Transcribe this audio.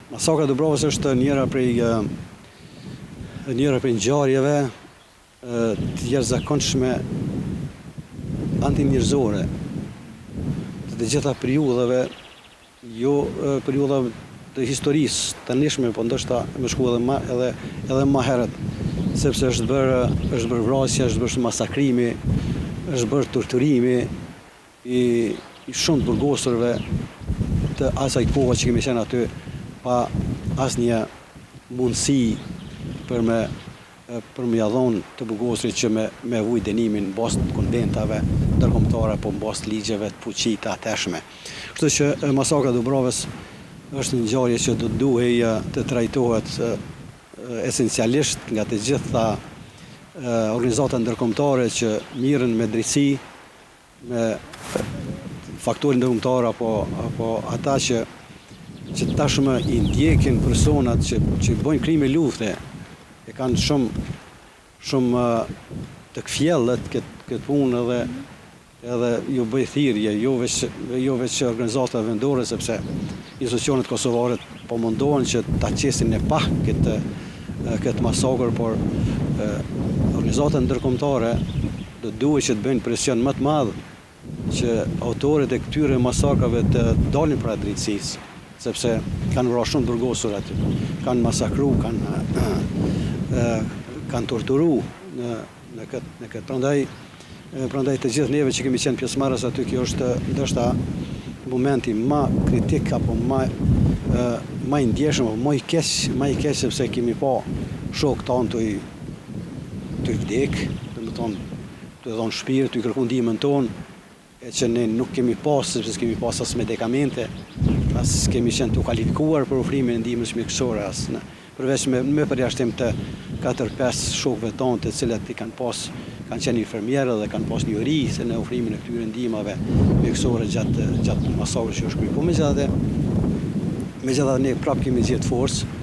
Masakra e Dubrovës është njëra prej ngjarjeve të jashtëzakonshme antinjerëzore të gjitha periudhave, jo periudhave të historisë të nishme, po ndoshta më shku edhe më herët, sepse është bërë vrasje, është bërë masakrimi, është bërë torturimi i shumë të burgosurve të asaj kohe që kemi qenë aty, pa asnjë mundësi për me ia dhonë të burgosurit që me vujt dënimin bazë të konventave ndërkombëtare apo bazë ligjeve të fuqit të atëshme. Kështu që masakra e Dubrovës është një ngjarje që duhej të trajtohet esencialisht nga të gjitha organizatat ndërkombëtare që mirën me drejtësi, me faktorin ndërkombëtar apo ata që tashmë i ndjekin personat që bojnë krime lufte, e kanë shumë të këfjellët këtë punë edhe ju bëj thirrje, jo veç organizata vendore, sepse institucionet kosovare po mundohen që ta qesin e pa këtë masakër, por organizatat ndërkombëtare duhet që të bëjnë presion më të madh që autorët e këtyre masakrave të dalin para drejtësisë, sepse kanë vrarë shumë burgosur aty, kanë masakru, kanë torturu në këtë. Prandaj të gjithë neve që kemi qenë pjesëmarrës aty, kjo është ndoshta momenti më kritik apo më i ndjeshëm, më i keq sepse kemi pa shok tanë të vdek, të dhonë shpirt, të kërku ndihmën tonë, e që ne nuk kemi pas, sepse s'kemi pas as medikamente, as kemi qenë të kualifikuar për ofrimin e ndihmës mjekësore, përveç me përjashtim të 4-5 shokëve tonë të cilët kanë qenë infermierë dhe kanë pas një uri se në ofrimin e këtyre ndihmave mjekësore gjatë masakrës që është kryer. Po megjithatë ne prapë kemi gjetë forcë